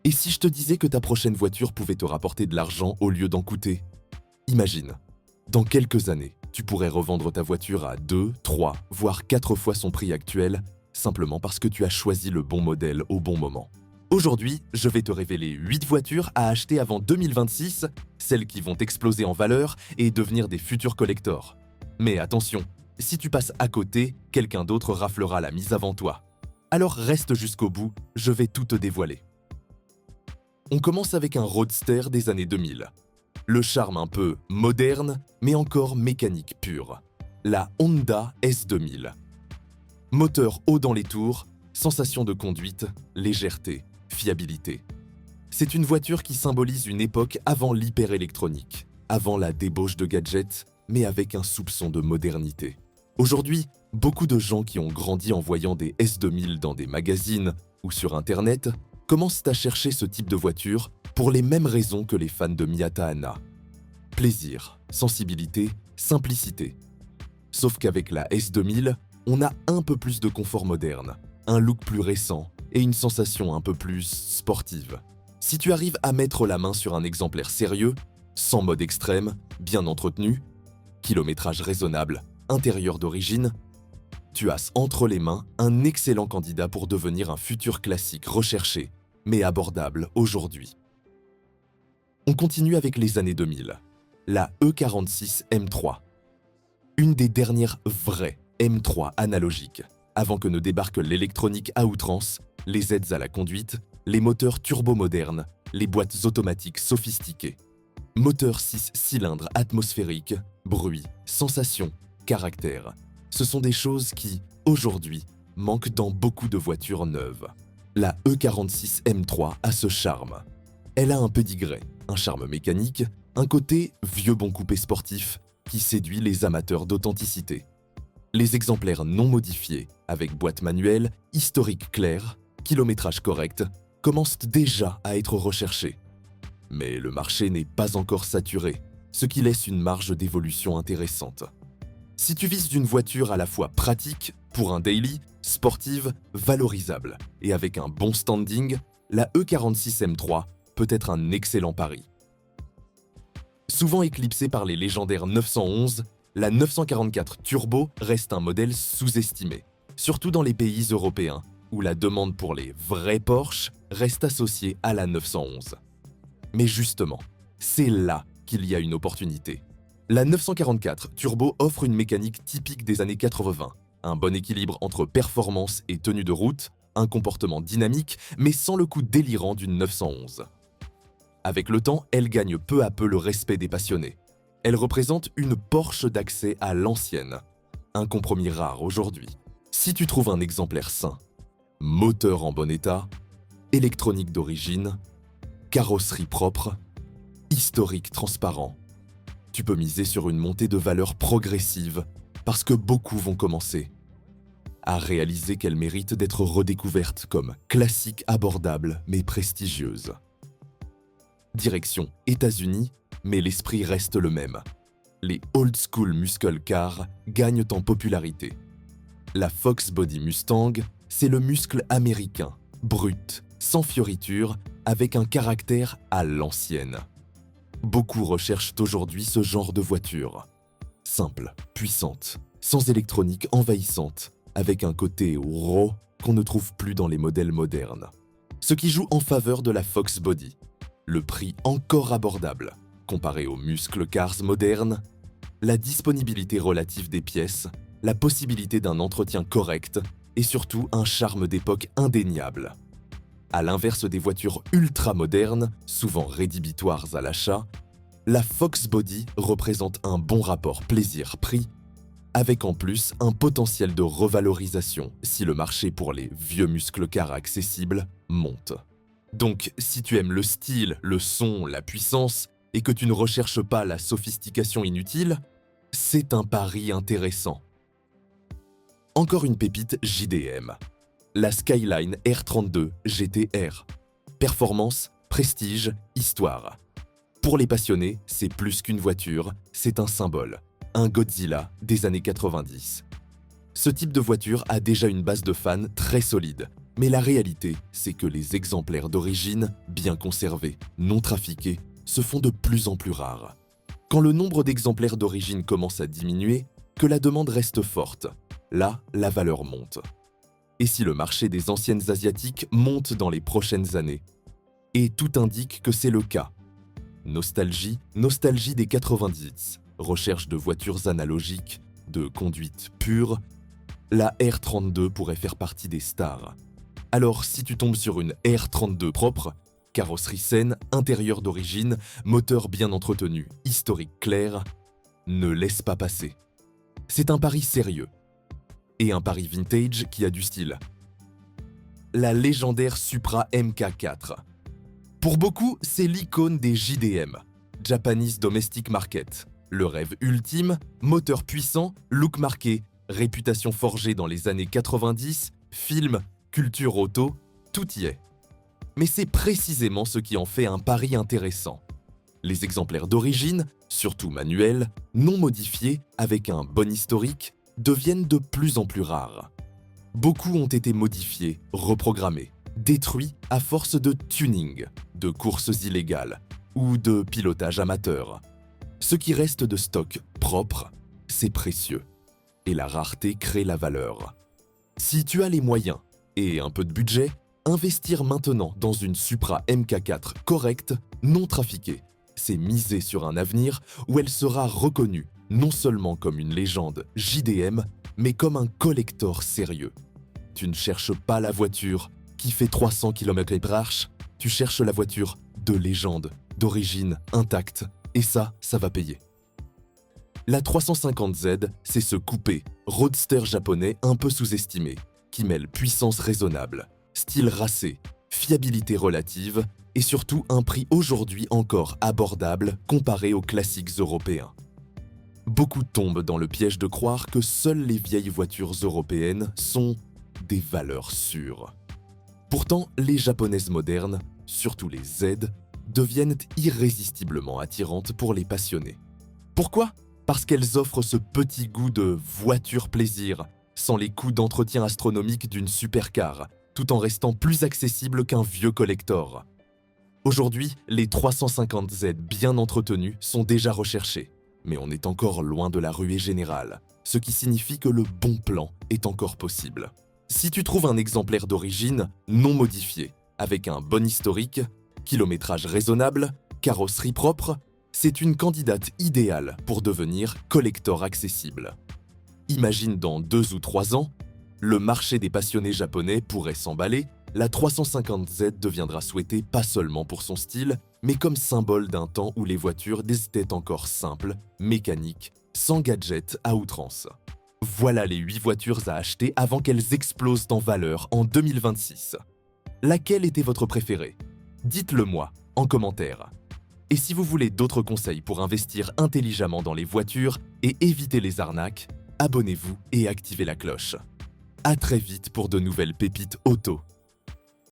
Et si je te disais que ta prochaine voiture pouvait te rapporter de l'argent au lieu d'en coûter? Imagine, dans quelques années, tu pourrais revendre ta voiture à 2, 3, voire 4 fois son prix actuel, simplement parce que tu as choisi le bon modèle au bon moment. Aujourd'hui, je vais te révéler 8 voitures à acheter avant 2026, celles qui vont exploser en valeur et devenir des futurs collectors. Mais attention, si tu passes à côté, quelqu'un d'autre raflera la mise avant toi. Alors reste jusqu'au bout, je vais tout te dévoiler. On commence avec un roadster des années 2000. Le charme un peu moderne, mais encore mécanique pure. La Honda S2000. Moteur haut dans les tours, sensation de conduite, légèreté, fiabilité. C'est une voiture qui symbolise une époque avant l'hyperélectronique, avant la débauche de gadgets, mais avec un soupçon de modernité. Aujourd'hui, beaucoup de gens qui ont grandi en voyant des S2000 dans des magazines ou sur Internet commencent à chercher ce type de voiture pour les mêmes raisons que les fans de Miata Hana. Plaisir, sensibilité, simplicité. Sauf qu'avec la S2000, on a un peu plus de confort moderne, un look plus récent et une sensation un peu plus sportive. Si tu arrives à mettre la main sur un exemplaire sérieux, sans mode extrême, bien entretenu, kilométrage raisonnable, intérieur d'origine, tu as entre les mains un excellent candidat pour devenir un futur classique recherché, mais abordable aujourd'hui. On continue avec les années 2000. La E46 M3. Une des dernières vraies M3 analogiques, avant que ne débarque l'électronique à outrance, les aides à la conduite, les moteurs turbo-modernes, les boîtes automatiques sophistiquées. Moteur 6 cylindres atmosphériques, bruit, sensation, caractère. Ce sont des choses qui, aujourd'hui, manquent dans beaucoup de voitures neuves. La E46 M3 a ce charme. Elle a un pédigré, un charme mécanique, un côté vieux bon coupé sportif qui séduit les amateurs d'authenticité. Les exemplaires non modifiés, avec boîte manuelle, historique clair, kilométrage correct, commencent déjà à être recherchés. Mais le marché n'est pas encore saturé, ce qui laisse une marge d'évolution intéressante. Si tu vises d'une voiture à la fois pratique, pour un daily, sportive, valorisable et avec un bon standing, la E46 M3 peut être un excellent pari. Souvent éclipsée par les légendaires 911, la 944 Turbo reste un modèle sous-estimé, surtout dans les pays européens, où la demande pour les vrais Porsche reste associée à la 911. Mais justement, c'est là qu'il y a une opportunité. La 944 Turbo offre une mécanique typique des années 80, un bon équilibre entre performance et tenue de route, un comportement dynamique, mais sans le coup délirant d'une 911. Avec le temps, elle gagne peu à peu le respect des passionnés. Elle représente une Porsche d'accès à l'ancienne, un compromis rare aujourd'hui. Si tu trouves un exemplaire sain, moteur en bon état, électronique d'origine, carrosserie propre, historique transparent, tu peux miser sur une montée de valeur progressive parce que beaucoup vont commencer à réaliser qu'elle mérite d'être redécouverte comme classique abordable mais prestigieuse. Direction États-Unis, mais l'esprit reste le même. Les old school muscle cars gagnent en popularité. La Fox Body Mustang, c'est le muscle américain, brut, sans fioriture, avec un caractère à l'ancienne. Beaucoup recherchent aujourd'hui ce genre de voiture. Simple, puissante, sans électronique envahissante, avec un côté raw qu'on ne trouve plus dans les modèles modernes. Ce qui joue en faveur de la Fox Body. Le prix encore abordable, comparé aux muscle cars modernes, la disponibilité relative des pièces, la possibilité d'un entretien correct et surtout un charme d'époque indéniable. À l'inverse des voitures ultra modernes, souvent rédhibitoires à l'achat, la Fox Body représente un bon rapport plaisir-prix, avec en plus un potentiel de revalorisation si le marché pour les vieux muscle cars accessibles monte. Donc, si tu aimes le style, le son, la puissance, et que tu ne recherches pas la sophistication inutile, c'est un pari intéressant. Encore une pépite JDM. La Skyline R32 GTR. Performance, prestige, histoire. Pour les passionnés, c'est plus qu'une voiture, c'est un symbole. Un Godzilla des années 90. Ce type de voiture a déjà une base de fans très solide, Mais la réalité, c'est que les exemplaires d'origine, bien conservés, non trafiqués, se font de plus en plus rares. Quand le nombre d'exemplaires d'origine commence à diminuer, que la demande reste forte, là, la valeur monte. Et si le marché des anciennes asiatiques monte dans les prochaines années? Et tout indique que c'est le cas. Nostalgie des 90, recherche de voitures analogiques, de conduite pure, la R32 pourrait faire partie des stars. Alors si tu tombes sur une R32 propre, carrosserie saine, intérieur d'origine, moteur bien entretenu, historique clair, ne laisse pas passer. C'est un pari sérieux. Et un pari vintage qui a du style. La légendaire Supra MK4. Pour beaucoup, c'est l'icône des JDM, Japanese Domestic Market. Le rêve ultime, moteur puissant, look marqué, réputation forgée dans les années 90, film, culture auto, tout y est. Mais c'est précisément ce qui en fait un pari intéressant. Les exemplaires d'origine, surtout manuels, non modifiés, avec un bon historique, deviennent de plus en plus rares. Beaucoup ont été modifiés, reprogrammés, détruits à force de tuning, de courses illégales ou de pilotage amateur. Ce qui reste de stock propre, c'est précieux. Et la rareté crée la valeur. Si tu as les moyens et un peu de budget, investir maintenant dans une Supra MK4 correcte, non trafiquée, c'est miser sur un avenir où elle sera reconnue non seulement comme une légende JDM, mais comme un collector sérieux. Tu ne cherches pas la voiture qui fait 300 km/h, tu cherches la voiture de légende, d'origine intacte, et ça va payer. La 350Z, c'est ce coupé, roadster japonais un peu sous-estimé, qui mêle puissance raisonnable, style racé, fiabilité relative et surtout un prix aujourd'hui encore abordable comparé aux classiques européens. Beaucoup tombent dans le piège de croire que seules les vieilles voitures européennes sont des valeurs sûres. Pourtant, les japonaises modernes, surtout les Z, deviennent irrésistiblement attirantes pour les passionnés. Pourquoi ? Parce qu'elles offrent ce petit goût de voiture plaisir, sans les coûts d'entretien astronomiques d'une supercar, tout en restant plus accessible qu'un vieux collector. Aujourd'hui, les 350Z bien entretenus sont déjà recherchés, mais on est encore loin de la ruée générale, ce qui signifie que le bon plan est encore possible. Si tu trouves un exemplaire d'origine non modifié, avec un bon historique, kilométrage raisonnable, carrosserie propre, c'est une candidate idéale pour devenir collector accessible. Imagine dans 2 ou 3 ans, le marché des passionnés japonais pourrait s'emballer, la 350Z deviendra souhaitée pas seulement pour son style, mais comme symbole d'un temps où les voitures étaient encore simples, mécaniques, sans gadgets à outrance. Voilà les 8 voitures à acheter avant qu'elles explosent en valeur en 2026. Laquelle était votre préférée? Dites-le moi en commentaire. Et si vous voulez d'autres conseils pour investir intelligemment dans les voitures et éviter les arnaques, abonnez-vous et activez la cloche. À très vite pour de nouvelles pépites auto.